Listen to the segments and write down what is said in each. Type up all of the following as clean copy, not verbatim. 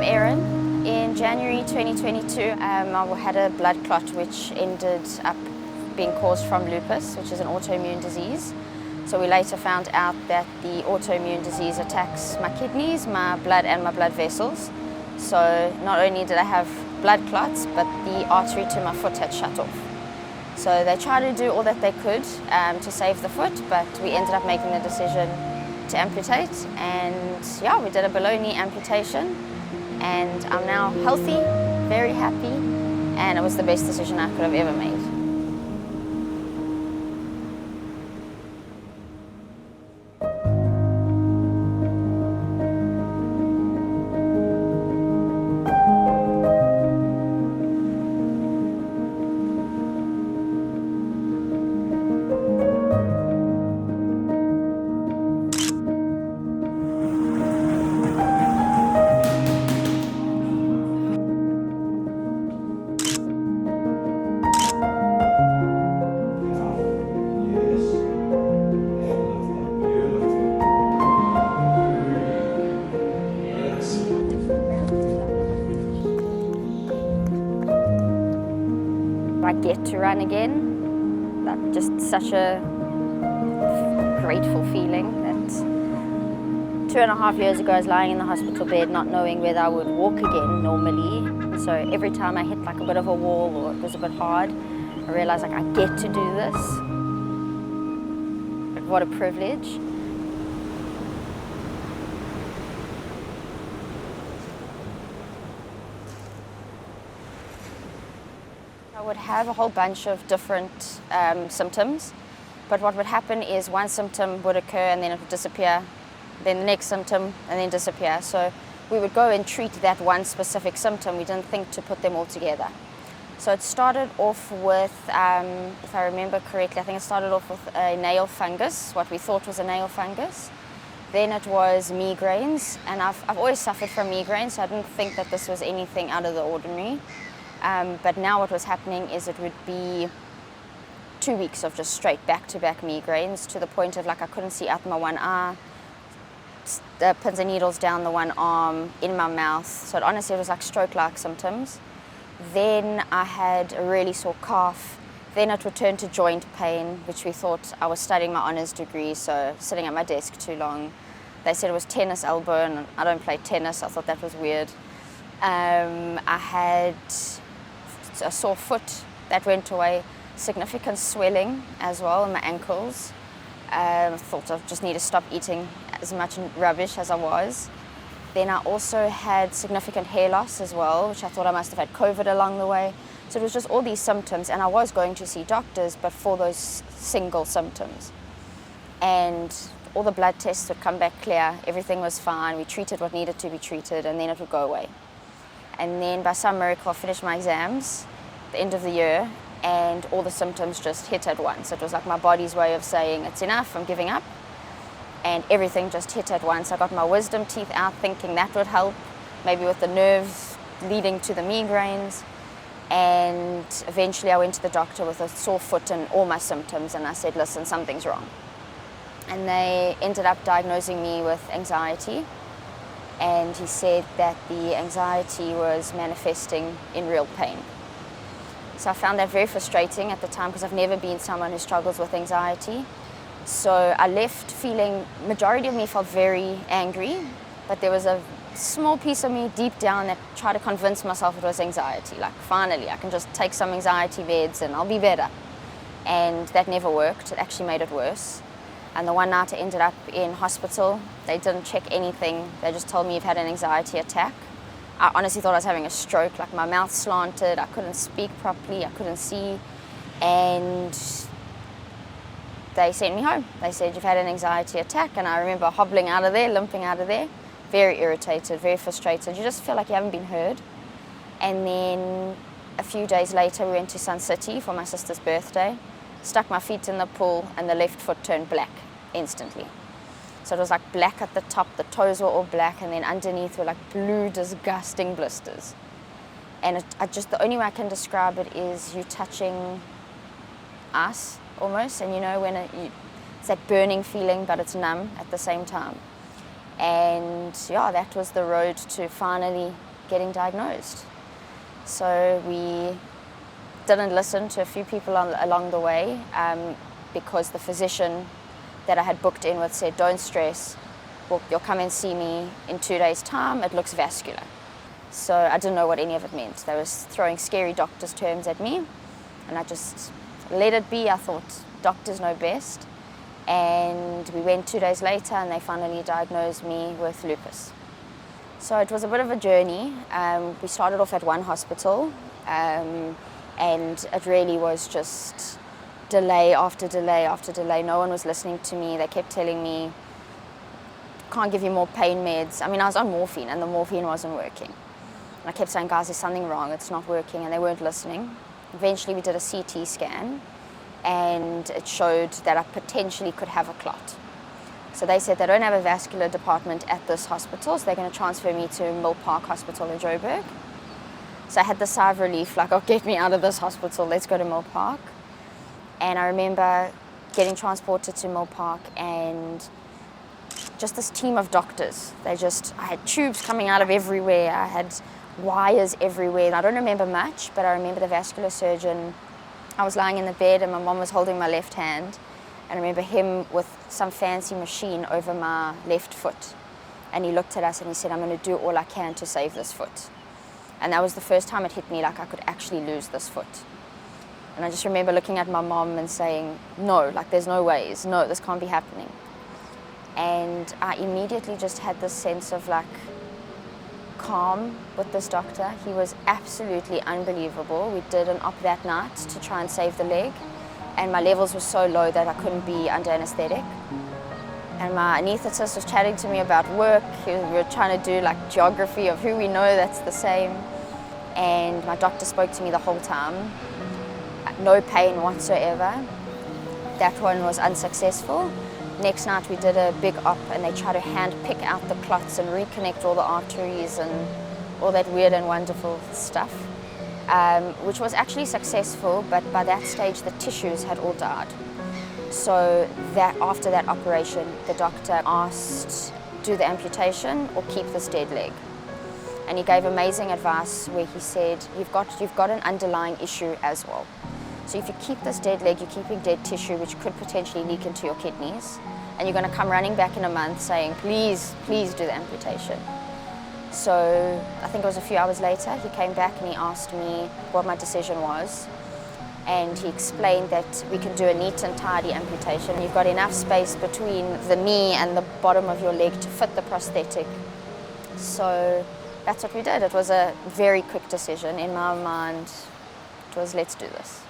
Erin. In January 2022, I had a blood clot which ended up being caused from lupus, which is an autoimmune disease. So we later found out that the autoimmune disease attacks my kidneys, my blood and my blood vessels. So not only did I have blood clots, but the artery to my foot had shut off. So they tried to do all that they could to save the foot, but we ended up making the decision to amputate, and yeah, we did a below knee amputation, and I'm now healthy, very happy, and it was the best decision I could have ever made. I get to run again. That's just such a grateful feeling. That 2.5 years ago I was lying in the hospital bed not knowing whether I would walk again normally. So every time I hit like a bit of a wall or it was a bit hard, I realized like I get to do this. What a privilege. I would have a whole bunch of different symptoms, but what would happen is one symptom would occur and then it would disappear, then the next symptom and then disappear. So we would go and treat that one specific symptom. We didn't think to put them all together. So it started off with, if I remember correctly, I think it started off with a nail fungus, what we thought was a nail fungus. Then it was migraines, and I've always suffered from migraines, so I didn't think that this was anything out of the ordinary. But now what was happening is it would be 2 weeks of just straight back-to-back migraines, to the point of like I couldn't see out my one eye, the pins and needles down the one arm, in my mouth. So it honestly was like stroke-like symptoms. Then I had a really sore cough. Then it returned to joint pain, which we thought I was studying my honours degree, so sitting at my desk too long. They said it was tennis elbow, and I don't play tennis. I thought that was weird. I had a sore foot that went away, significant swelling as well in my ankles. I thought I just need to stop eating as much rubbish as I was. Then I also had significant hair loss as well, which I thought I must have had COVID along the way. So it was just all these symptoms, and I was going to see doctors, but for those single symptoms. And all the blood tests would come back clear, everything was fine, we treated what needed to be treated, and then it would go away. And then by some miracle I finished my exams at the end of the year, and all the symptoms just hit at once. It was like my body's way of saying, it's enough, I'm giving up. And everything just hit at once. I got my wisdom teeth out thinking that would help, maybe with the nerves leading to the migraines. And eventually I went to the doctor with a sore foot and all my symptoms, and I said, listen, something's wrong. And they ended up diagnosing me with anxiety. And he said that the anxiety was manifesting in real pain. So I found that very frustrating at the time, because I've never been someone who struggles with anxiety. So I left feeling, majority of me felt very angry, but there was a small piece of me deep down that tried to convince myself it was anxiety. Like, finally, I can just take some anxiety meds and I'll be better. And that never worked. It actually made it worse. And the one night I ended up in hospital, they didn't check anything. They just told me you've had an anxiety attack. I honestly thought I was having a stroke, like my mouth slanted, I couldn't speak properly, I couldn't see. And they sent me home. They said, you've had an anxiety attack. And I remember hobbling out of there, limping out of there, very irritated, very frustrated. You just feel like you haven't been heard. And then a few days later, we went to Sun City for my sister's birthday, stuck my feet in the pool, and the left foot turned black instantly. So it was like black at the top, the toes were all black, and then underneath were like blue, disgusting blisters. And the only way I can describe it is you touching ice almost, and you know when it's that burning feeling, but it's numb at the same time. And yeah, that was the road to finally getting diagnosed. So we didn't listen to a few people along the way because the physician that I had booked in with said, don't stress, you'll come and see me in 2 days' time, it looks vascular. So I didn't know what any of it meant. They were throwing scary doctor's terms at me, and I just let it be. I thought doctors know best. And we went 2 days later and they finally diagnosed me with lupus. So it was a bit of a journey. We started off at one hospital and it really was just delay after delay after delay. No one was listening to me. They kept telling me, can't give you more pain meds. I mean, I was on morphine and the morphine wasn't working. And I kept saying, guys, there's something wrong, it's not working, and they weren't listening. Eventually we did a CT scan and it showed that I potentially could have a clot. So they said they don't have a vascular department at this hospital, so they're going to transfer me to Mill Park Hospital in Joburg. So I had the sigh of relief, like, oh, get me out of this hospital, let's go to Mill Park. And I remember getting transported to Mill Park and just this team of doctors. I had tubes coming out of everywhere, I had wires everywhere. And I don't remember much, but I remember the vascular surgeon. I was lying in the bed and my mom was holding my left hand. And I remember him with some fancy machine over my left foot. And he looked at us and he said, I'm going to do all I can to save this foot. And that was the first time it hit me, like I could actually lose this foot. And I just remember looking at my mom and saying, no, like there's no ways, no, this can't be happening. And I immediately just had this sense of like calm with this doctor. He was absolutely unbelievable. We did an op that night to try and save the leg, and my levels were so low that I couldn't be under anesthetic. And my anaesthetist was chatting to me about work. We were trying to do like geography of who we know that's the same. And my doctor spoke to me the whole time. No pain whatsoever. That one was unsuccessful. Next night we did a big op and they tried to hand pick out the clots and reconnect all the arteries and all that weird and wonderful stuff, which was actually successful, but by that stage the tissues had all died. So that after that operation, the doctor asked, do the amputation or keep this dead leg? And he gave amazing advice where he said, you've got an underlying issue as well. So if you keep this dead leg, you're keeping dead tissue which could potentially leak into your kidneys, and you're going to come running back in a month saying, please, please do the amputation. So I think it was a few hours later, he came back and he asked me what my decision was. And he explained that we can do a neat and tidy amputation. You've got enough space between the knee and the bottom of your leg to fit the prosthetic. So that's what we did. It was a very quick decision. In my mind, it was, let's do this.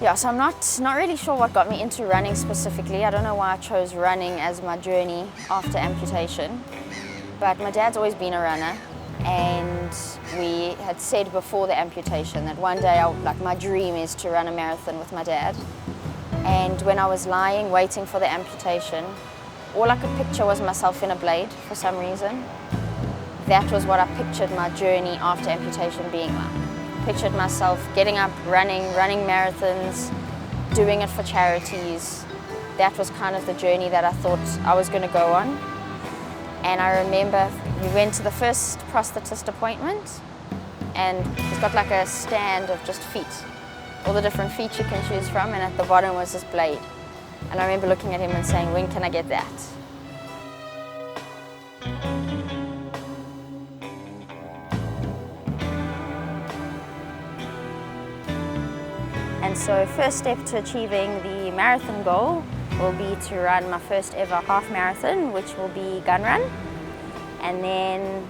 Yeah, so I'm not really sure what got me into running specifically. I don't know why I chose running as my journey after amputation. But my dad's always been a runner, and we had said before the amputation that one day, my dream is to run a marathon with my dad. And when I was lying, waiting for the amputation, all I could picture was myself in a blade for some reason. That was what I pictured my journey after amputation being like. Pictured myself getting up, running marathons, doing it for charities. That was kind of the journey that I thought I was going to go on. And I remember we went to the first prosthetist appointment, and he's got like a stand of just feet, all the different feet you can choose from, and at the bottom was this blade. And I remember looking at him and saying, when can I get that? And so first step to achieving the marathon goal will be to run my first ever half marathon, which will be gun run. And then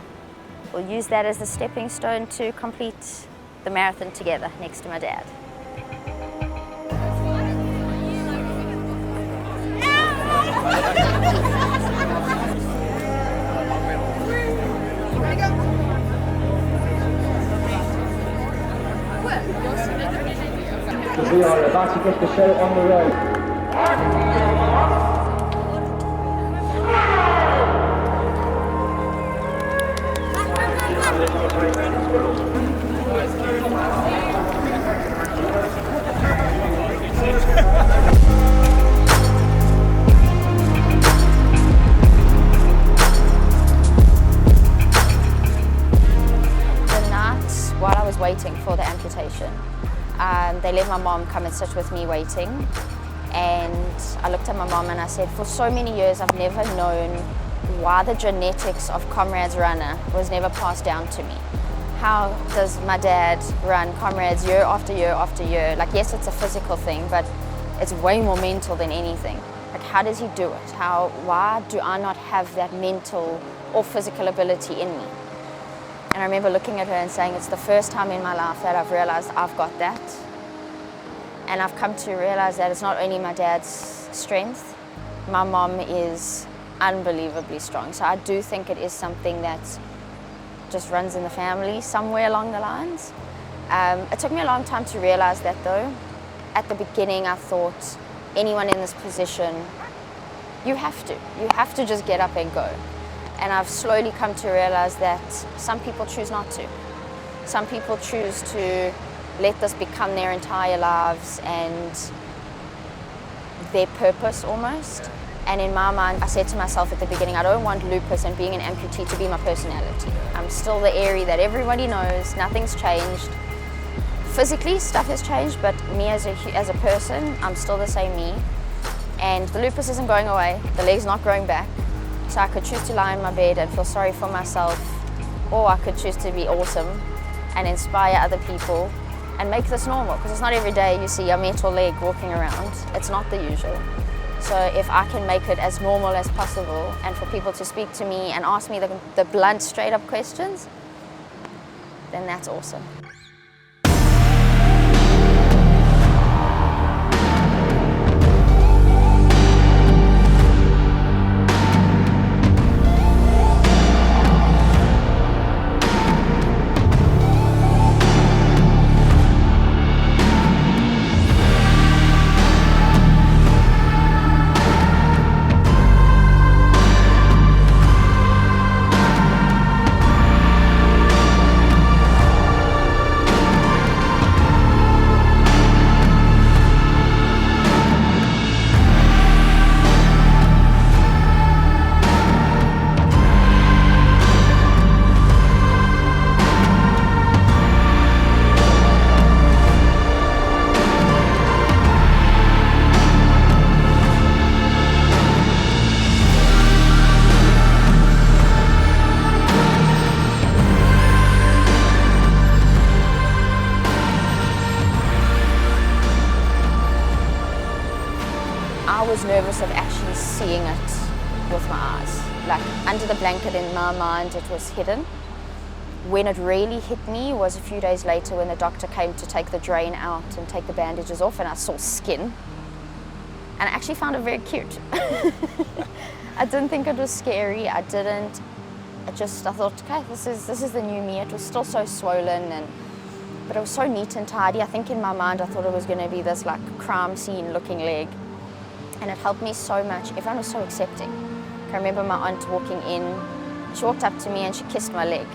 we'll use that as the stepping stone to complete the marathon together next to my dad. We are about to get the show on the road. they let my mom come and sit with me waiting. And I looked at my mom and I said, for so many years I've never known why the genetics of Comrades runner was never passed down to me. How does my dad run Comrades year after year after year? Like, yes, it's a physical thing, but it's way more mental than anything. Like, how does he do it? Why do I not have that mental or physical ability in me? And I remember looking at her and saying, it's the first time in my life that I've realized I've got that. And I've come to realize that it's not only my dad's strength, my mom is unbelievably strong. So I do think it is something that just runs in the family somewhere along the lines. It took me a long time to realize that though. At the beginning I thought anyone in this position, you have to just get up and go. And I've slowly come to realize that some people choose not to. Some people choose to let this become their entire lives and their purpose almost. And in my mind, I said to myself at the beginning, I don't want lupus and being an amputee to be my personality. I'm still the Erin that everybody knows, nothing's changed. Physically, stuff has changed, but me as a person, I'm still the same me. And the lupus isn't going away, the leg's not growing back. So I could choose to lie in my bed and feel sorry for myself, or I could choose to be awesome and inspire other people and make this normal, because it's not every day you see a metal leg walking around. It's not the usual. So if I can make it as normal as possible and for people to speak to me and ask me the blunt, straight up questions, then that's awesome. I was nervous of actually seeing it with my eyes. Like, under the blanket in my mind, it was hidden. When it really hit me was a few days later when the doctor came to take the drain out and take the bandages off, and I saw skin. And I actually found it very cute. I didn't think it was scary. I thought, okay, this is the new me. It was still so swollen, but it was so neat and tidy. I think in my mind I thought it was going to be this like crime scene looking leg. And it helped me so much. Everyone was so accepting. I remember my aunt walking in, she walked up to me and she kissed my leg.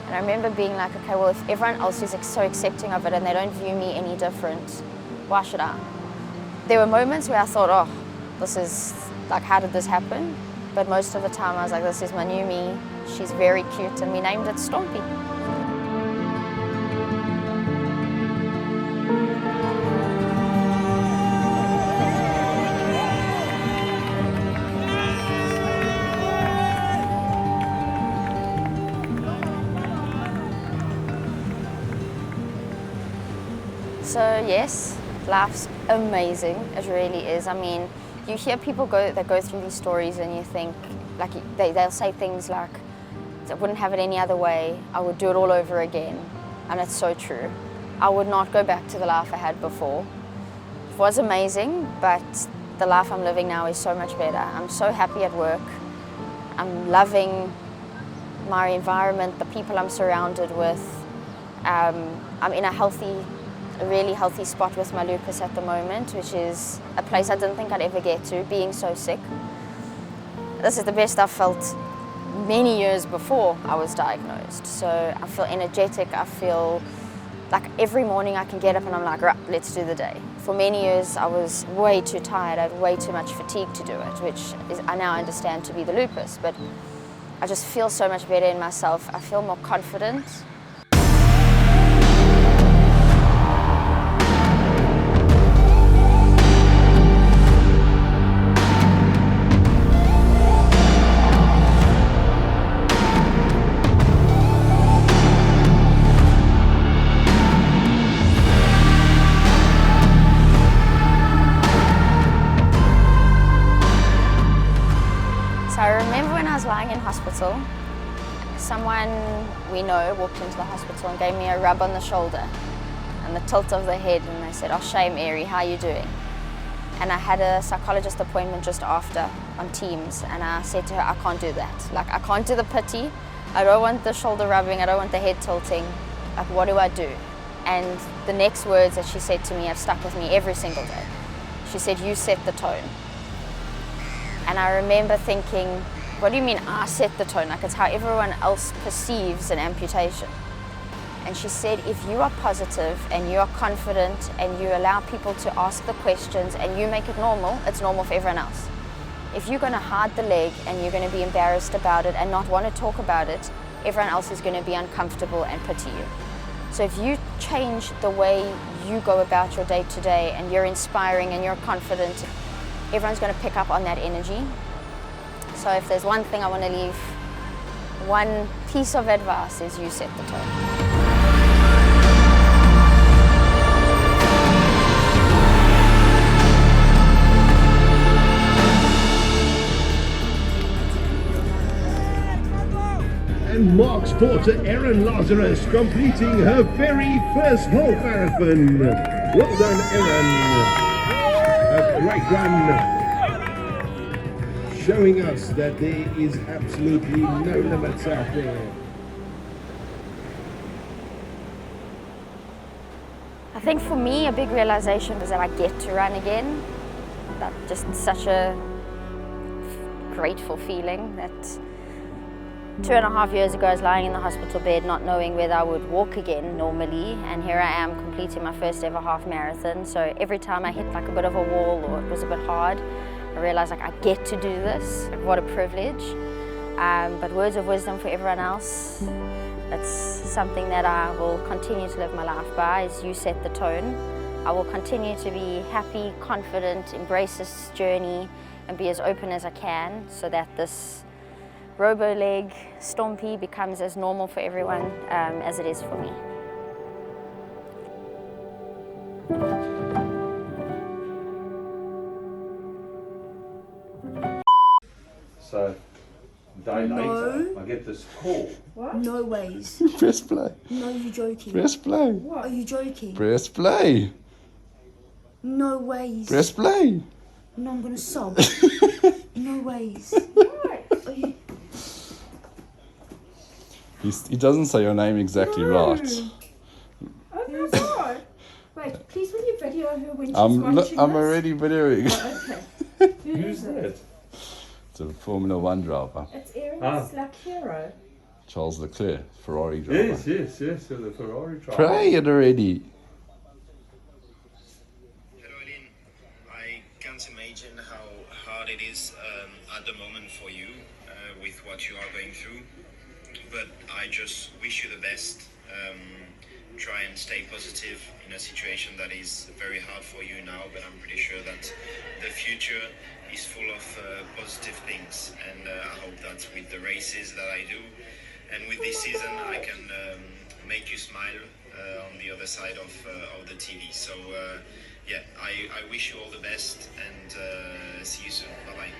And I remember being like, okay, well, if everyone else is so accepting of it and they don't view me any different, why should I? There were moments where I thought, oh, this is, like, how did this happen? But most of the time I was like, this is my new me. She's very cute, and we named it Stompy. So yes, life's amazing, it really is. I mean, you hear people that go through these stories and you think, like, they'll say things like, I wouldn't have it any other way, I would do it all over again. And it's so true. I would not go back to the life I had before. It was amazing, but the life I'm living now is so much better. I'm so happy at work. I'm loving my environment, the people I'm surrounded with. I'm in a really healthy spot with my lupus at the moment, which is a place I didn't think I'd ever get to, being so sick. This is the best I've felt many years before I was diagnosed. So I feel energetic, I feel like every morning I can get up and I'm like, right, let's do the day. For many years I was way too tired, I had way too much fatigue to do it, which I now understand to be the lupus, but I just feel so much better in myself. I feel more confident. So I remember when I was lying in hospital, someone we know walked into the hospital and gave me a rub on the shoulder and the tilt of the head, and they said, "Oh, shame, Eri, how are you doing?" And I had a psychologist appointment just after on Teams, and I said to her, "I can't do that. Like, I can't do the pity. I don't want the shoulder rubbing. I don't want the head tilting. Like, what do I do?" And the next words that she said to me have stuck with me every single day. She said, "You set the tone." And I remember thinking, what do you mean I set the tone? Like, it's how everyone else perceives an amputation. And she said, if you are positive and you are confident and you allow people to ask the questions and you make it normal, it's normal for everyone else. If you're going to hide the leg and you're going to be embarrassed about it and not want to talk about it, everyone else is going to be uncomfortable and pity you. So if you change the way you go about your day-to-day and you're inspiring and you're confident, everyone's going to pick up on that energy. So if there's one thing I want to leave, one piece of advice is you set the tone. And Mark's daughter Erin Lazarus completing her very first half marathon. Well done, Erin. A great run, showing us that there is absolutely no limits out there. I think for me, a big realization was that I get to run again. That's just such a grateful feeling that 2.5 years ago I was lying in the hospital bed not knowing whether I would walk again normally, and here I am completing my first ever half marathon. So every time I hit like a bit of a wall or it was a bit hard, I realized like I get to do this, like what a privilege. But words of wisdom for everyone else, that's something that I will continue to live my life by, is you set the tone. I will continue to be happy, confident, embrace this journey and be as open as I can so that this robo leg stompy becomes as normal for everyone as it is for me. So, a day later, I get this call. What? No ways. Press play. No, you're joking. Press play. What? Are you joking? Press play. No ways. Press play. No, I'm gonna sob. No ways. Are you... He doesn't say your name exactly right. Oh my god! Wait, please will you video her when she's watching I'm this? already videoing. Oh, okay. Who's that? It's a Formula One driver. It's Erin Lazarus. Charles Leclerc, Ferrari driver. Yes, so the Ferrari driver. Pray it already. Hello, Eileen. I can't imagine how hard it is at the moment for you with what you are going through. But I just wish you the best. Try and stay positive in a situation that is very hard for you now, but I'm pretty sure that the future is full of positive things, and I hope that with the races that I do and with this season I can make you smile on the other side of the TV. So yeah, I wish you all the best, and see you soon. Bye bye.